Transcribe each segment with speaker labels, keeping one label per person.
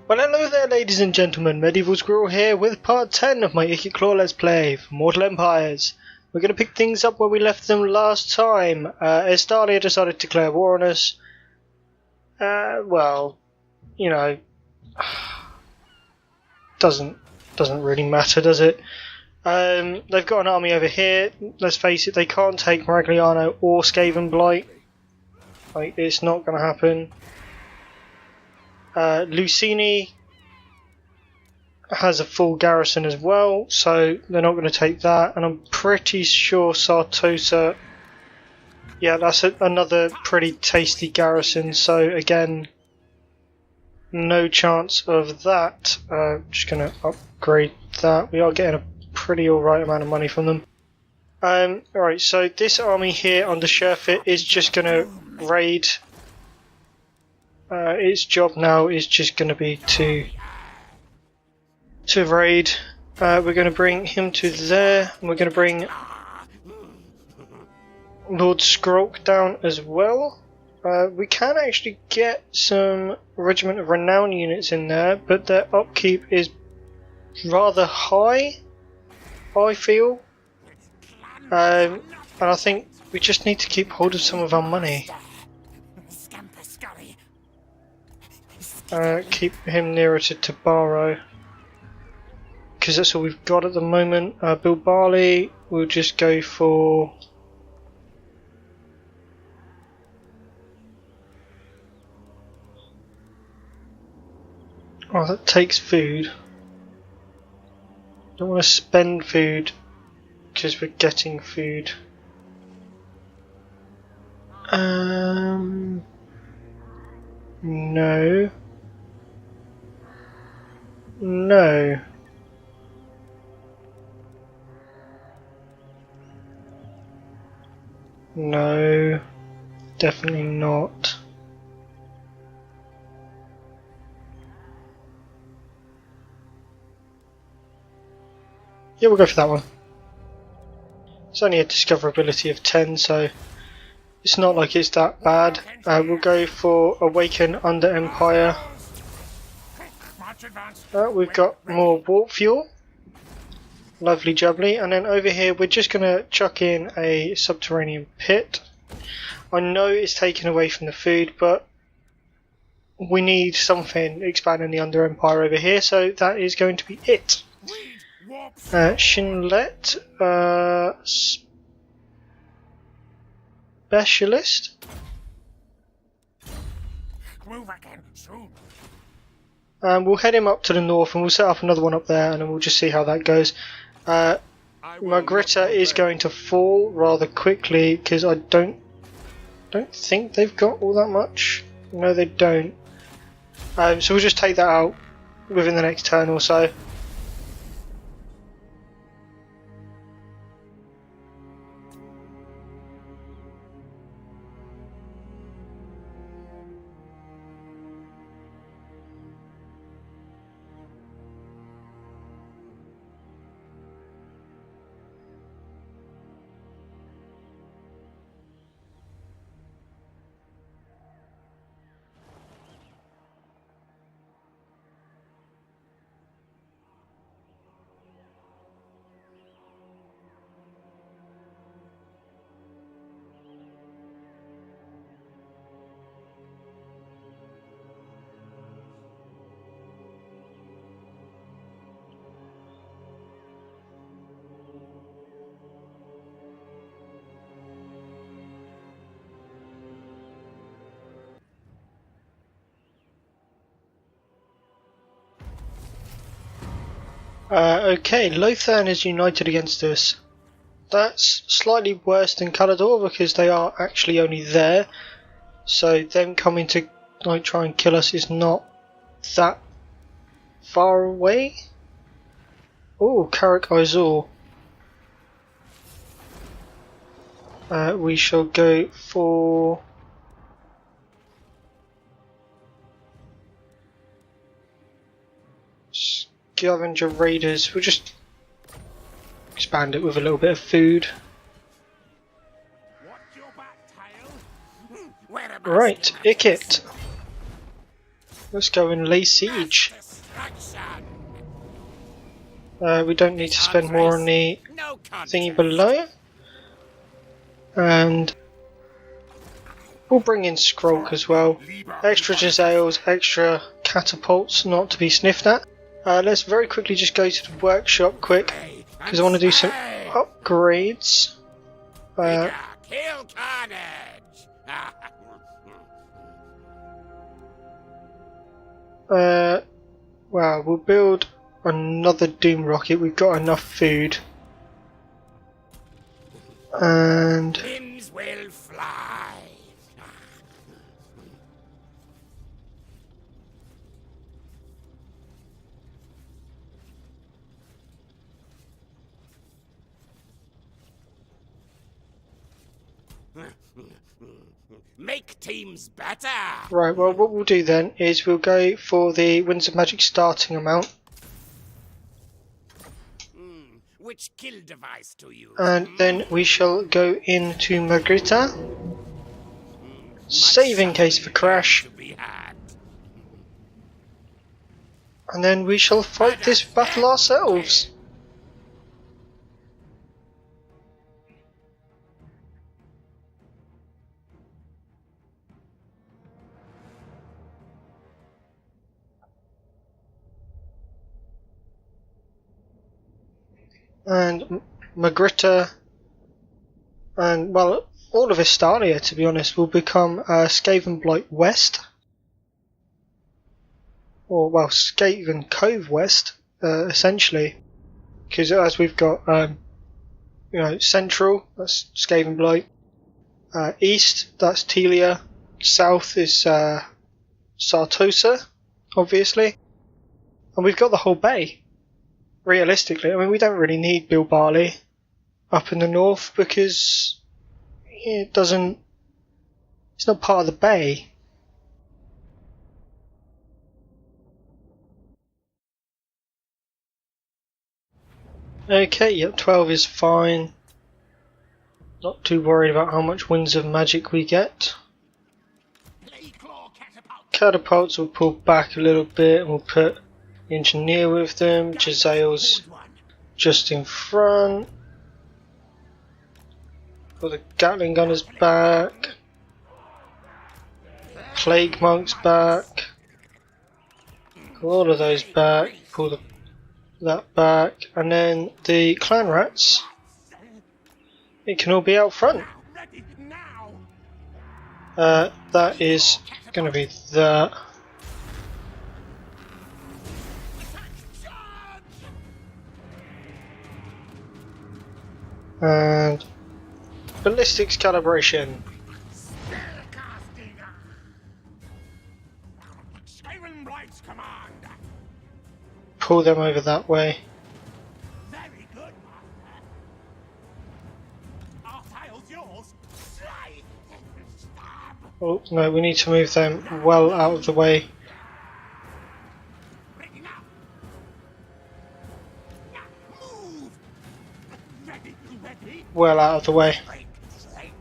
Speaker 1: Well, hello there, ladies and gentlemen. Medieval Squirrel here with part 10 of my Ikit Claw Let's Play for Mortal Empires. We're going to pick things up where we left them last time. Estalias decided to declare war on us. Well, you know, doesn't really matter, does it? They've got an army over here. Let's face it, they can't take Maragliano or Skaven Blight. Like, it's not going to happen. Lucini has a full garrison as well, so they're not going to take that. And I'm pretty sure Sartosa, yeah, that's another pretty tasty garrison. So again, no chance of that. Just going to upgrade that. We are getting a pretty alright amount of money from them. Alright, so this army here under Sherfit is just going to raid. Its job now is just going to be to raid. We're going to bring him to there, and we're going to bring Lord Skrolk down as well. We can actually get some Regiment of Renown units in there, but their upkeep is rather high, I feel. And I think we just need to keep hold of some of our money. Keep him nearer to Tabaro, because that's all we've got at the moment. Bill Barley, we'll just go for oh, that takes food. Don't want to spend food because we're getting food. No. No. No. Definitely not. Yeah, we'll go for that one. It's only a discoverability of 10, so it's not like it's that bad. We'll go for Awaken under Empire. We've got more warp fuel. Lovely jubbly. And then over here we're just going to chuck in a subterranean pit. I know it's taken away from the food, but we need something expanding the Under Empire over here, so that is going to be it. Shinlet, Specialist.
Speaker 2: Move again soon.
Speaker 1: We'll head him up to the north and we'll set up another one up there, and then we'll just see how that goes. Margritta is going to fall rather quickly because I don't think they've got all that much. No, they don't. So we'll just take that out within the next turn or so. Okay, Lothern is united against us. That's slightly worse than Calador because they are actually only there. So them coming to like try and kill us is not that far away. Oh, Carrick Izor. We shall go for Scavenger Raiders. We'll just expand it with a little bit of food. Right, Ikit. Let's go and lay siege.
Speaker 2: Destruction.
Speaker 1: We don't need to spend more on the
Speaker 2: No
Speaker 1: thingy
Speaker 2: contest.
Speaker 1: below. And we'll bring in Squirrel as well. Extra Jezzails, extra catapults, not to be sniffed at. Let's very quickly just go to the workshop quick, because I want to do some upgrades.
Speaker 2: Bigger, kill carnage.
Speaker 1: Well, we'll build another Doom Rocket. We've got enough food. And
Speaker 2: Limbs will fly. Make teams better.
Speaker 1: right, well, what we'll do then is we'll go for the Winds of Magic starting amount,
Speaker 2: Which kill device to use?
Speaker 1: and then we shall go into Margherita, save in case of a crash,
Speaker 2: To be had.
Speaker 1: and then we shall fight this battle ourselves. And Margherita, and well, all of Estalia, to be honest, will become Skaven Blight West, or well, Skaven Cove West, essentially, because as we've got, Central, that's Skaven Blight, East, that's Telia, South is Sartosa, obviously, and we've got the whole bay. Realistically, I mean, we don't really need Bilbali up in the north because it's not part of the bay. Okay, yep, 12 is fine. Not too worried about how much Winds of Magic we get. Catapults will pull back a little bit, and we'll put the Engineer with them, Jezzails just in front. Put the Gatling Gunners back. Plague Monks back. Pull all of those back. Pull that back. And then the Clan Rats. It can all be out front. That is going to be that. And ballistics calibration. Pull them over that way.
Speaker 2: Very good, Our tile's yours. Slide. Stab.
Speaker 1: Oh no, we need to move them well out of the way.
Speaker 2: Ready now. Move. Ready.
Speaker 1: Well out of the way.
Speaker 2: Slate.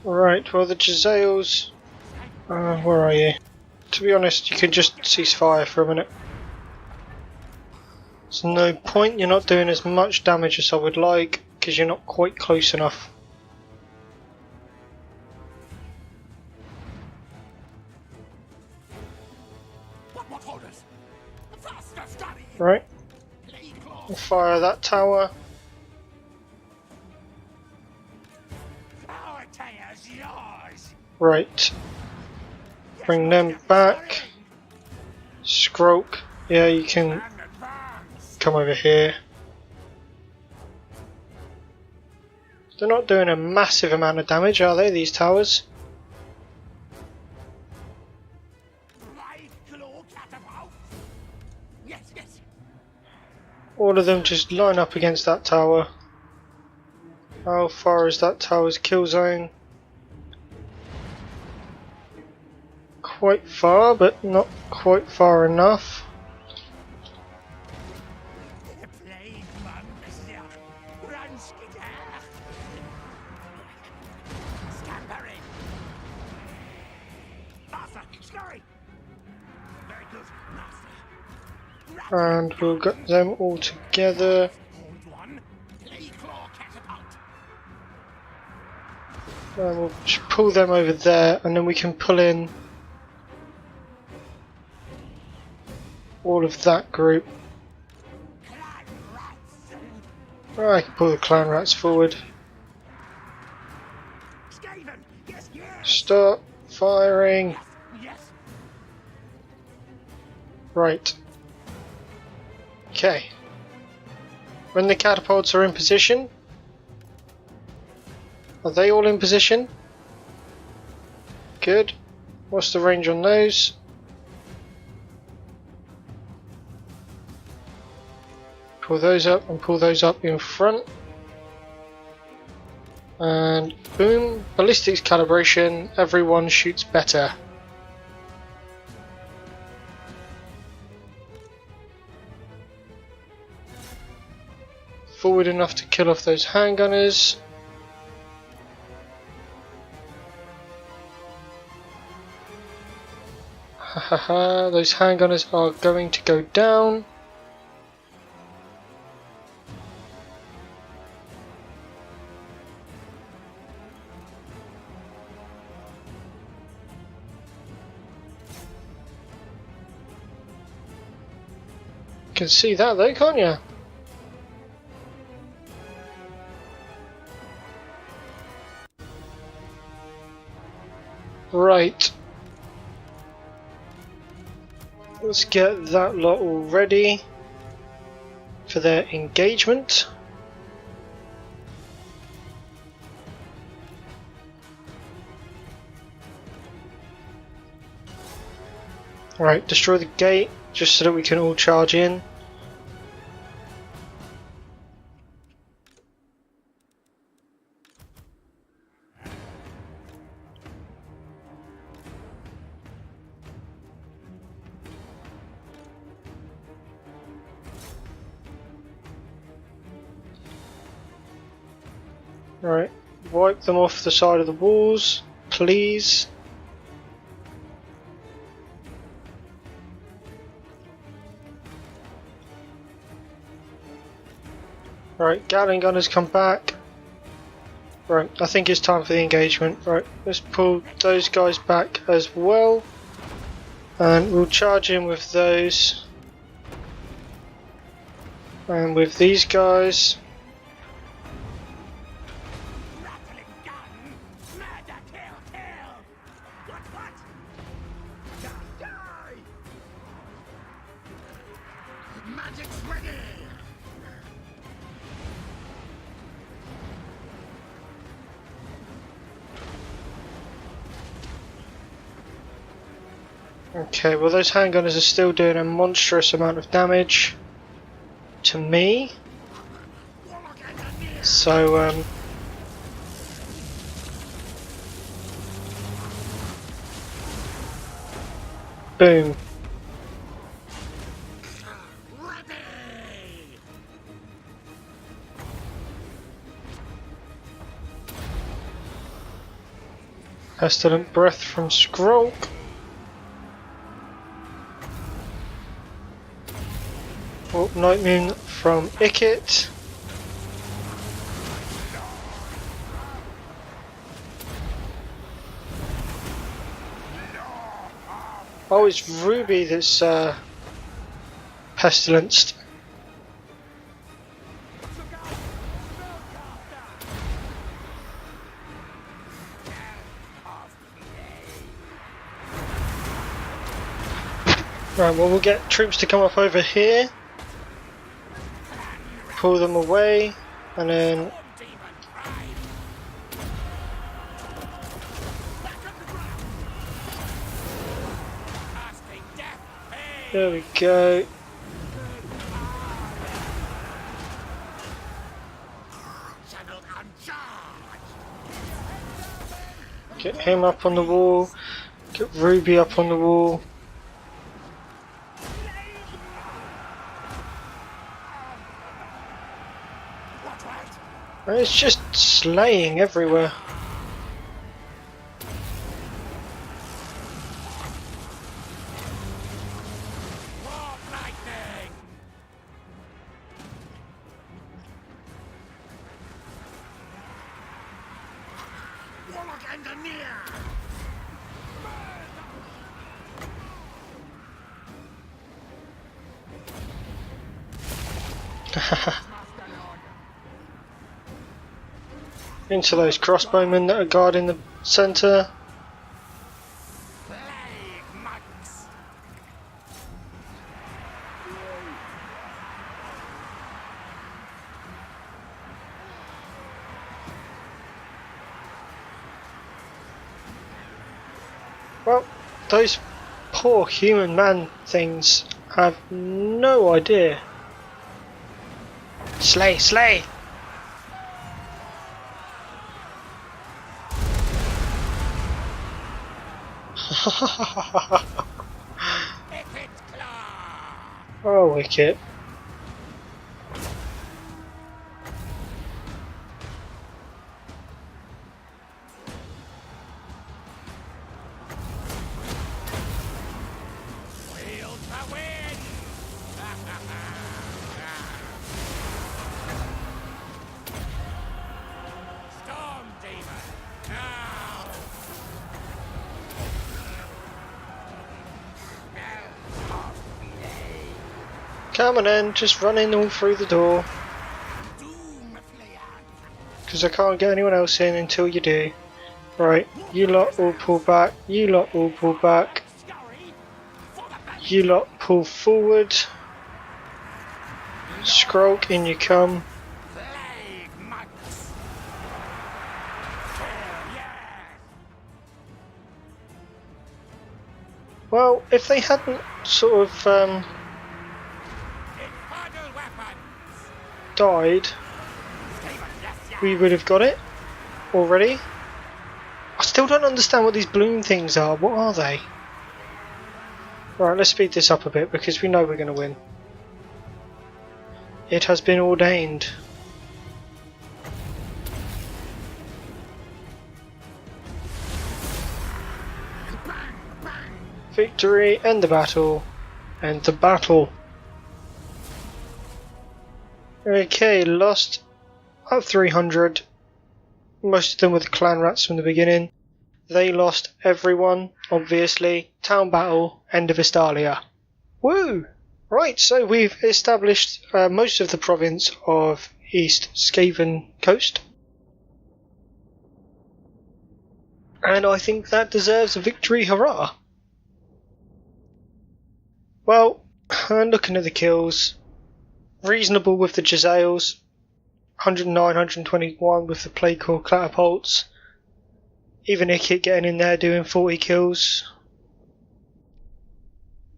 Speaker 1: Right, well the Jezzails, where are you? To be honest, you can just cease fire for a minute. There's no point, you're not doing as much damage as I would like, because you're not quite close enough.
Speaker 2: What orders? Faster, study.
Speaker 1: Right,
Speaker 2: Play claw.
Speaker 1: we'll fire that tower.
Speaker 2: Our tire's yours.
Speaker 1: Right, bring them back. Scroke, yeah, you can
Speaker 2: And advance.
Speaker 1: come over here. They're not doing a massive amount of damage, are they, these towers?
Speaker 2: Right claw catapult. Yes.
Speaker 1: All of them just line up against that tower. How far is that tower's kill zone? Quite far, but not quite far enough.
Speaker 2: The plague monks. Run, skitter. Scampering. Sorry. Very good, master.
Speaker 1: And we'll get them all together.
Speaker 2: Hold one. Ikit Claw catapult.
Speaker 1: And we'll just pull them over there, and then we can pull in all of that group.
Speaker 2: Clan rats.
Speaker 1: Right, I can pull the clan rats forward.
Speaker 2: Skaven. Yes, yes.
Speaker 1: Start firing.
Speaker 2: Yes, yes.
Speaker 1: Right. Okay. When the catapults are in position, are they all in position? Good. What's the range on those? Pull those up and pull those up in front. And boom, ballistics calibration, everyone shoots better. Forward enough to kill off those handgunners. Hahaha, those handgunners are going to go down. You can see that though, can't you? Right. Let's get that lot all ready for their engagement. Right, destroy the gate just so that we can all charge in. Right, wipe them off the side of the walls, please. Right, Gatling gunners come back. Right, I think it's time for the engagement. Right, let's pull those guys back as well. And we'll charge in with those. And with these guys.
Speaker 2: Rattling gun. Murder, kill, kill. What? Die. Magic's ready.
Speaker 1: Okay, well those handgunners are still doing a monstrous amount of damage to me. So, boom. Pestilent breath from Squirrel. Oh, Night Moon from Ikit. Oh, it's Ruby that's pestilenced. Right, well we'll get troops to come up over here. Pull them away, and then there we go. Get him up on the wall, get Ruby up on the wall. It's just slaying everywhere.
Speaker 2: near.
Speaker 1: Into those crossbowmen that are guarding the centre.
Speaker 2: Plague monks.
Speaker 1: Well, those poor human man things have no idea. Slay, slay!
Speaker 2: Ikit Claw.
Speaker 1: Oh, wicked.
Speaker 2: Wheel to win. Storm Demon. Now.
Speaker 1: Come on then, just run in all through the door.
Speaker 2: Doom Flayer.
Speaker 1: Because I can't get anyone else in until you do. Right, you lot all pull back, you lot all pull back,
Speaker 2: Skyre. For the battle.
Speaker 1: you lot pull forward. Skrulk, in you come.
Speaker 2: Plague monks. Hell yeah.
Speaker 1: Well, if they hadn't sort of
Speaker 2: Infernal weapons.
Speaker 1: died,
Speaker 2: Demon, yes, yes.
Speaker 1: we would have got it already. I still don't understand what these bloom things are. What are they? Right, let's speed this up a bit because we know we're going to win. It has been ordained.
Speaker 2: Bang, bang.
Speaker 1: Victory, end the battle, end the battle. Okay, lost up 300. Most of them were the clan rats from the beginning. They lost everyone, obviously. Town battle, end of Estalia. Woo! Right, so we've established most of the province of East Skaven Coast. And I think that deserves a victory, hurrah! Well, looking at the kills, reasonable with the Jezzails, 109, 121 with the Plague Core Catapults, even Ikit getting in there doing 40 kills.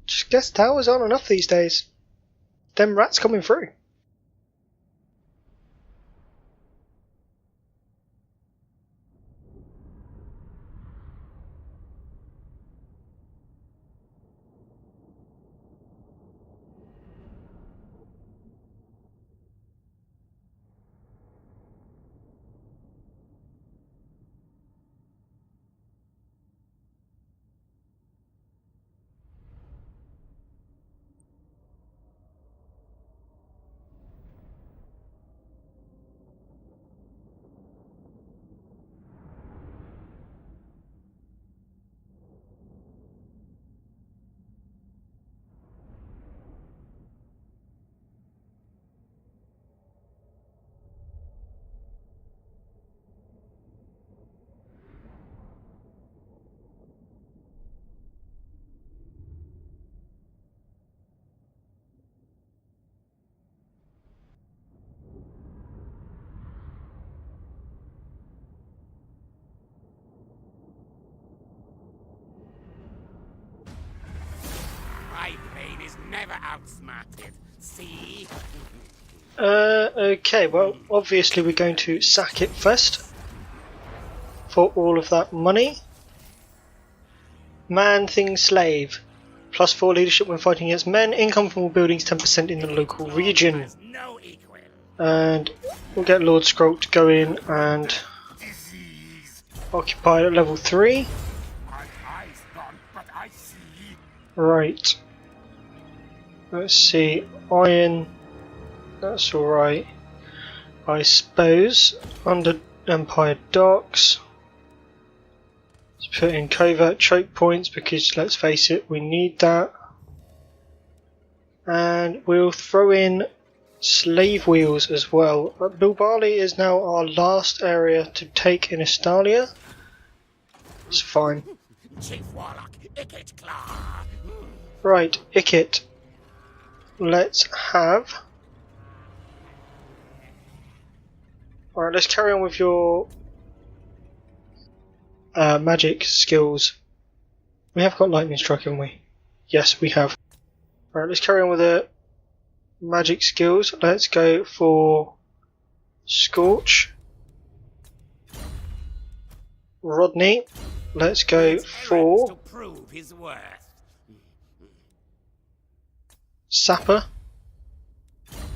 Speaker 1: Just guess towers aren't enough these days. Them rats coming through.
Speaker 2: My blade is never outsmarted. See?
Speaker 1: Okay, well, obviously we're going to sack it first. For all of that money. Man, thing, slave. +4 leadership when fighting against men. Income from all buildings 10% in the local region.
Speaker 2: Has no equal.
Speaker 1: And we'll get Lord Skrulk to go in and
Speaker 2: Disease.
Speaker 1: occupy at level 3.
Speaker 2: My eyes gone, but I see.
Speaker 1: Right. Let's see. Iron. That's alright. I suppose. Under Empire Docks. Let's put in covert choke points because let's face it, we need that. And we'll throw in slave wheels as well. Bilbali is now our last area to take in Estalia. It's fine.
Speaker 2: Chief Warlock, Ikit Claw.
Speaker 1: Right, Ikit. Let's have... Alright, let's carry on with your magic skills. We have got lightning strike, haven't we? Yes, we have. Alright, let's carry on with the magic skills. Let's go for Scorch. Rodney. Let's go for Sapper.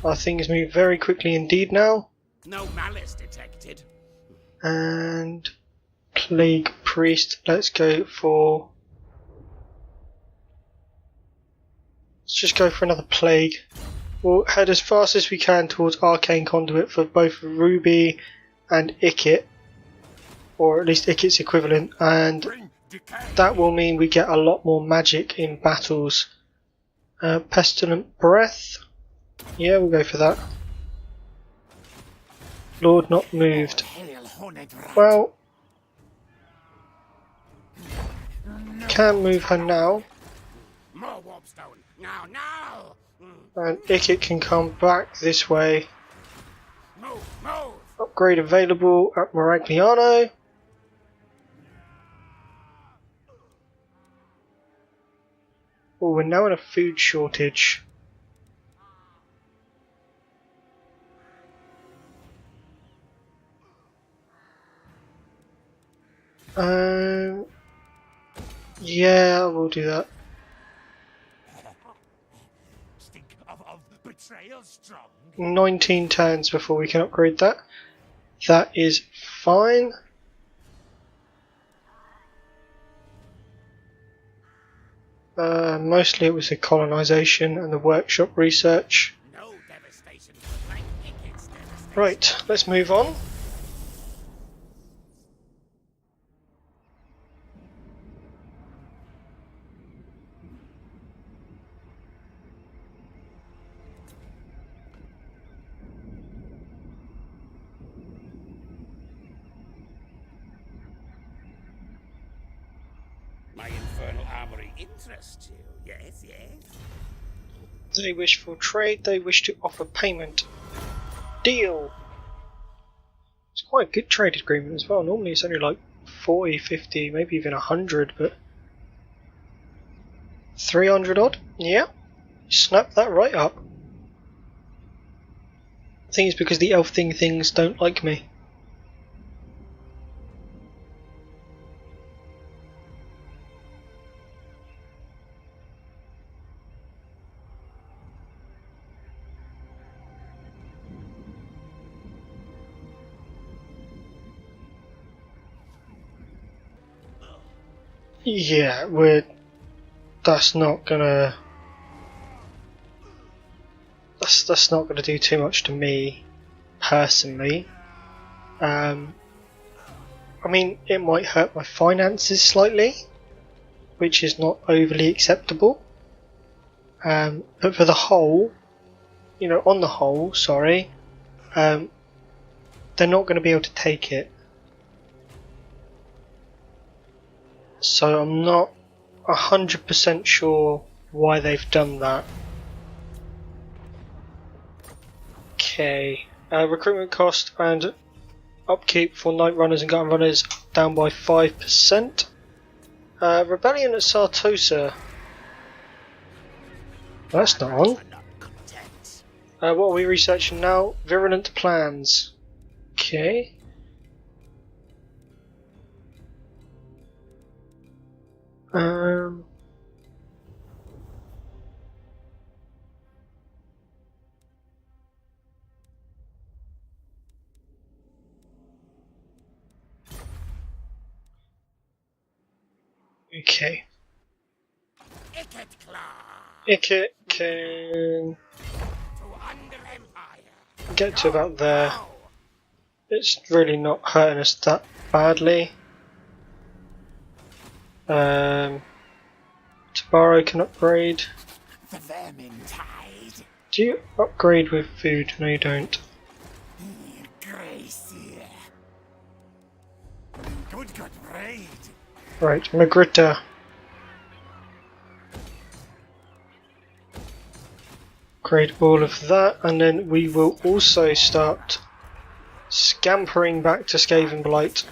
Speaker 1: Our things move very quickly indeed now.
Speaker 2: No malice detected.
Speaker 1: And Plague Priest. Let's go for... Let's just go for another Plague. We'll head as fast as we can towards Arcane Conduit for both Ruby and Ikit. Or at least Ikit's equivalent. And that will mean we get a lot more magic in battles. Pestilent Breath. Yeah, we'll go for that. Lord not moved. Well, can move her now.
Speaker 2: More warpstone. Now, now.
Speaker 1: And Ikit can come back this way.
Speaker 2: Move, move.
Speaker 1: Upgrade available at Maragliano. Oh, we're now in a food shortage. Yeah, we'll do that.
Speaker 2: Stink of betrayal strong.
Speaker 1: 19 turns before we can upgrade that. That is fine. Mostly it was the colonisation and the workshop research.
Speaker 2: No devastation like Ikit's devastation.
Speaker 1: Right, let's move on.
Speaker 2: My infernal armory interests you. Yes, yes.
Speaker 1: They wish for trade, they wish to offer payment. Deal! It's quite a good trade agreement as well. Normally it's only like 40, 50, maybe even 100, but 300 odd? Yeah. Snap that right up. I think it's because the elf things don't like me. Yeah, that's not gonna do too much to me personally. I mean, it might hurt my finances slightly, which is not overly acceptable. But for the whole, on the whole, sorry, they're not going to be able to take it. So I'm not 100% sure why they've done that. Okay, recruitment cost and upkeep for Night Runners and Gun Runners down by 5%. Rebellion at Sartosa. That's not on. What are we researching now? Virulent plans. Okay. Okay.
Speaker 2: Ikit Claw.
Speaker 1: Ikit can
Speaker 2: To under Empire.
Speaker 1: get to about there.
Speaker 2: No.
Speaker 1: It's really not hurting us that badly. Tabaro can upgrade.
Speaker 2: The vermin tide.
Speaker 1: Do you upgrade with food? No, you don't.
Speaker 2: Gracie. Good raid.
Speaker 1: Right, Magritta. Upgrade all of that, and then we will also start scampering back to Skaven Blight.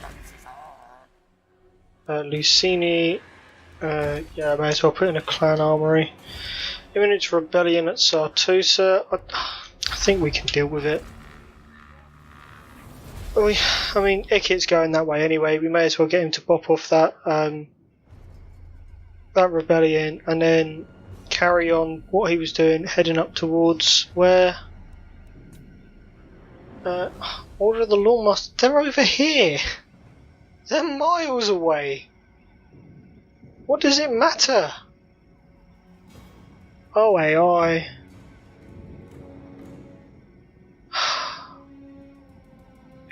Speaker 1: Lucini, yeah, I may as well put in a clan armory. Imminent rebellion at Sartosa, I think we can deal with it. I mean, Ikit's going that way anyway, we may as well get him to pop off that rebellion, and then carry on what he was doing, heading up towards where? Order of the Lawmaster. They're over here. They're miles away. What does it matter? Oh, AI.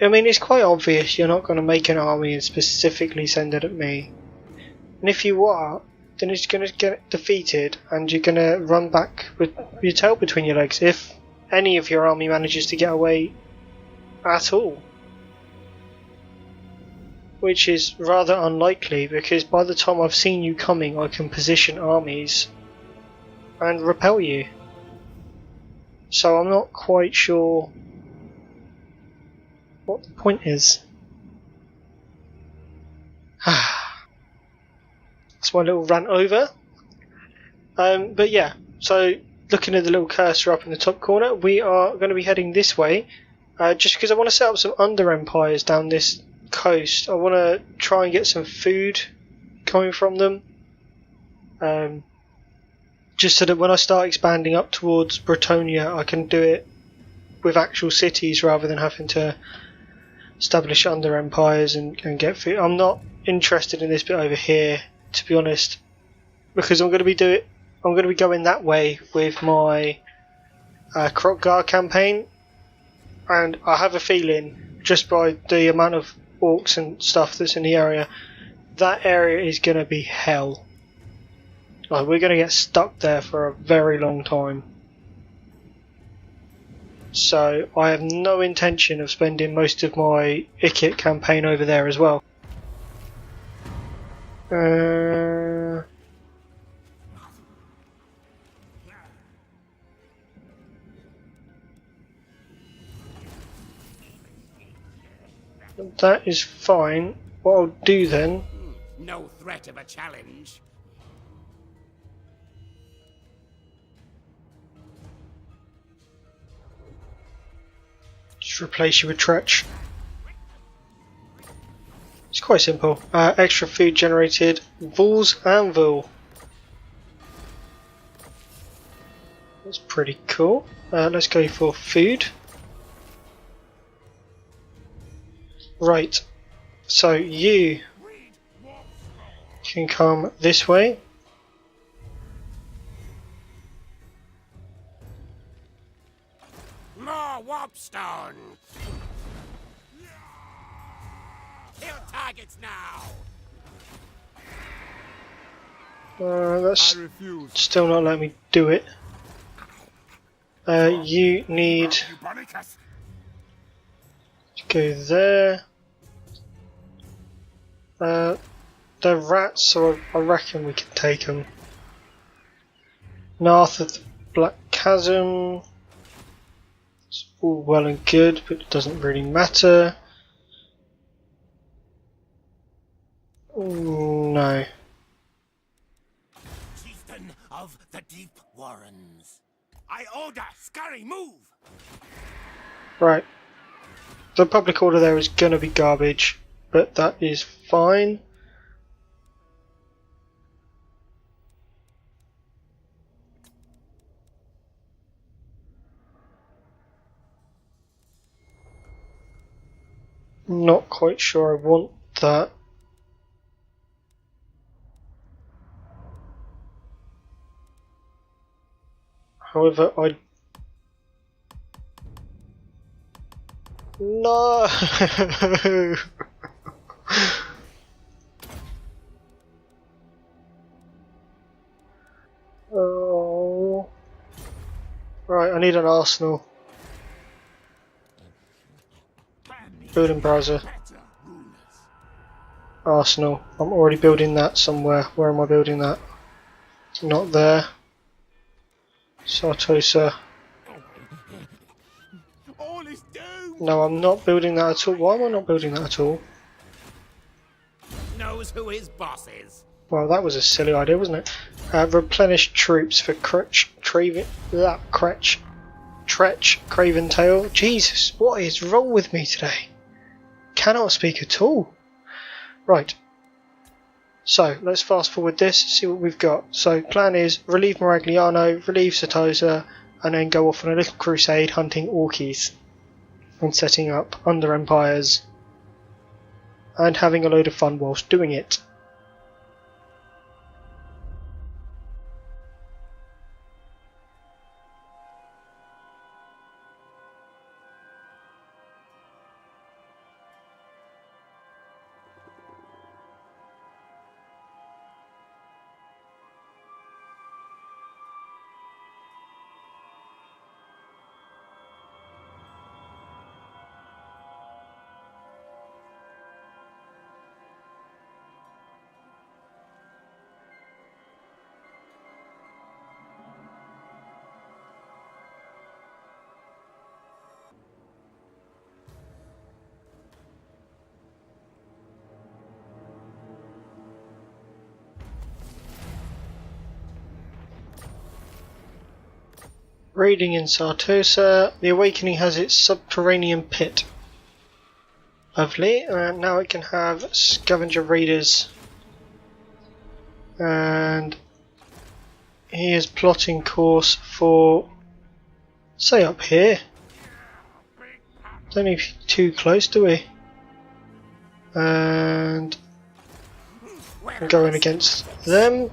Speaker 1: I mean, it's quite obvious you're not going to make an army and specifically send it at me. And if you are, then it's going to get defeated and you're going to run back with your tail between your legs if any of your army manages to get away at all. Which is rather unlikely because by the time I've seen you coming I can position armies and repel you. So I'm not quite sure what the point is. That's my little rant over. But yeah, so looking at the little cursor up in the top corner, we are going to be heading this way. Just because I want to set up some under empires down this coast. I want to try and get some food coming from them. Just so that when I start expanding up towards Bretonia, I can do it with actual cities rather than having to establish under empires and get food. I'm not interested in this bit over here, to be honest, because I'm going to be going that way with my Krokgar campaign, and I have a feeling just by the amount of orcs and stuff that's in the area, that area is going to be hell. Like, we're going to get stuck there for a very long time. So I have no intention of spending most of my Ikit campaign over there as well. That is fine. What I'll do then...
Speaker 2: No threat of a challenge.
Speaker 1: Just replace you with Tretch. It's quite simple. Extra food generated. Vool's Anvil. That's pretty cool. Let's go for food. Right. So you can come this way.
Speaker 2: More warpstone. Kill targets now.
Speaker 1: That's still not letting me do it. You need to go there. They're rats, so I reckon we can take them. North of the Black Chasm. It's all well and good, but it doesn't really matter. No.
Speaker 2: Chieftain of the Deep Warrens. I order Skyre, move!
Speaker 1: Right. The public order there is gonna be garbage, but that is fine. Not quite sure I want that. However, No! Oh. Right, I need an arsenal. Building browser. Arsenal. I'm already building that somewhere. Where am I building that? Not there. Sartosa.
Speaker 2: All is doomed.
Speaker 1: No, I'm not building that at all. Why am I not building that at all?
Speaker 2: Knows who his boss is.
Speaker 1: Well, that was a silly idea, wasn't it? Replenish troops for Craven Tail. Jesus, what is wrong with me today? Cannot speak at all. Right. So, let's fast forward this, see what we've got. So, plan is relieve Maragliano, relieve Sartosa, and then go off on a little crusade hunting Orkies. And setting up under empires. And having a load of fun whilst doing it. Raiding in Sartosa. The Awakening has its subterranean pit. Lovely. And now it can have scavenger raiders. And he is plotting course for, say, up here. Don't need to be too close, do we? And I'm going against them.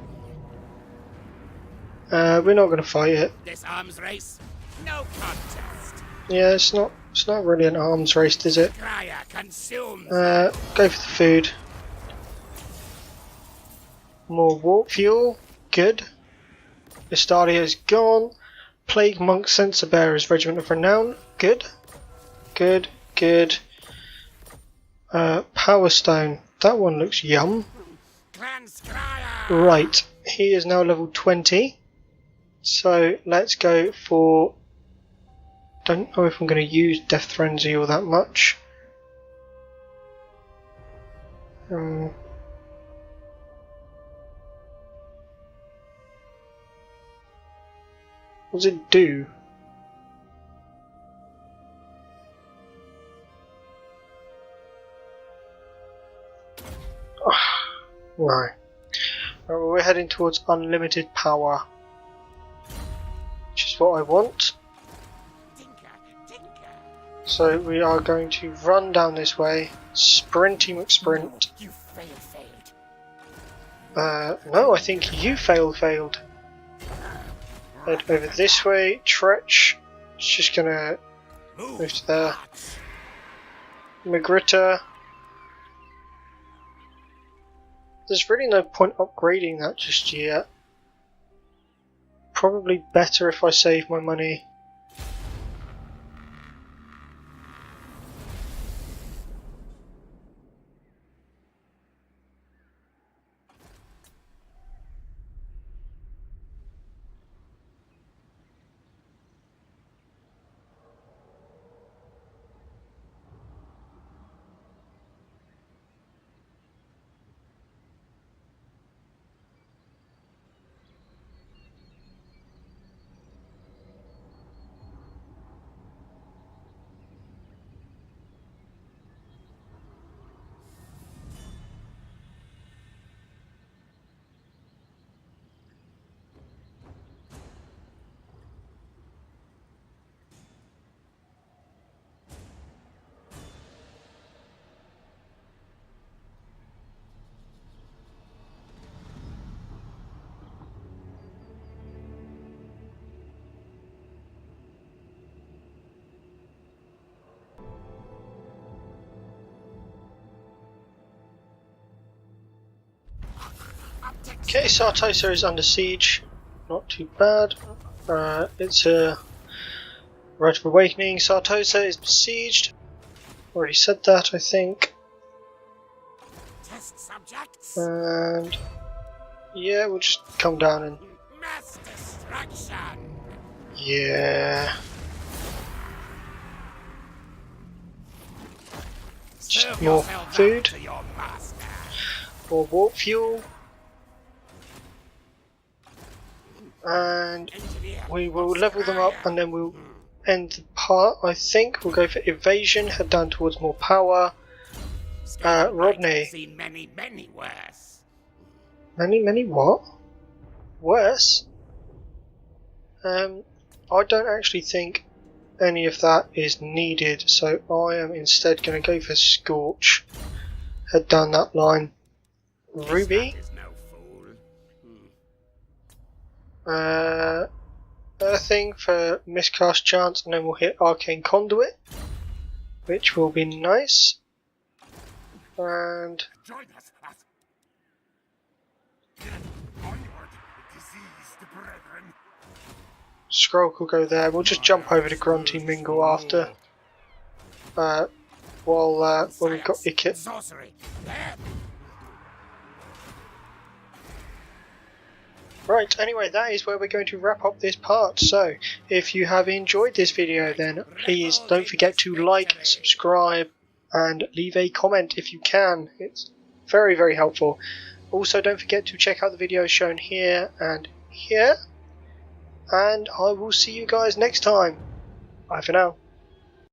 Speaker 1: We're not going to fight it.
Speaker 2: This arms race, no contest.
Speaker 1: Yeah, it's not really an arms race, is it?
Speaker 2: Skryre consumes.
Speaker 1: Go for the food. More warp fuel, good. Estalias gone. Plague Monk Censer Bearers Regiment of Renown, good. Good. Power Stone, that one looks yum.
Speaker 2: Clan Skryre.
Speaker 1: Right, he is now level 20. So let's go for. Don't know if I'm going to use Death Frenzy all that much. What does it do? Right. Well, we're heading towards unlimited power. Which is what I want. So we are going to run down this way. Sprinty McSprint.
Speaker 2: You failed.
Speaker 1: No, I think you failed. Head over this way. Tretch. It's just gonna move to there. Magritta. There's really no point upgrading that just yet. Probably better if I save my money. Okay, Sartosa is under siege. not too bad. It's a Rite of Awakening. Sartosa is besieged. Already said that, I think.
Speaker 2: Test subjects.
Speaker 1: And yeah, we'll just come down and
Speaker 2: Mass destruction.
Speaker 1: yeah. Just
Speaker 2: Serve
Speaker 1: more
Speaker 2: yourself up
Speaker 1: food,
Speaker 2: to your master.
Speaker 1: more warp fuel, and
Speaker 2: Engineer
Speaker 1: we will
Speaker 2: of
Speaker 1: level them up
Speaker 2: Skyre.
Speaker 1: and then we'll end the part. I think we'll go for evasion, head down towards more power. Rodney.
Speaker 2: I've seen many, many worse.
Speaker 1: Many what? Worse? I don't actually think any of that is needed, so I am instead going to go for Scorch. Head down that line. Ruby.
Speaker 2: This lad is no fool.
Speaker 1: Earthing for miscast chance, and then we'll hit Arcane Conduit, which will be nice. And
Speaker 2: Join us. Onward, diseased brethren.
Speaker 1: Scroll will go there. We'll just jump over to Grunty Mingle after. While when we've got Ikit.
Speaker 2: Sorcery. There.
Speaker 1: Right, anyway, that is where we're going to wrap up this part. So, if you have enjoyed this video, then please don't forget to like, subscribe, and leave a comment if you can. It's very, very helpful. Also, don't forget to check out the videos shown here and here. And I will see you guys next time. Bye for now.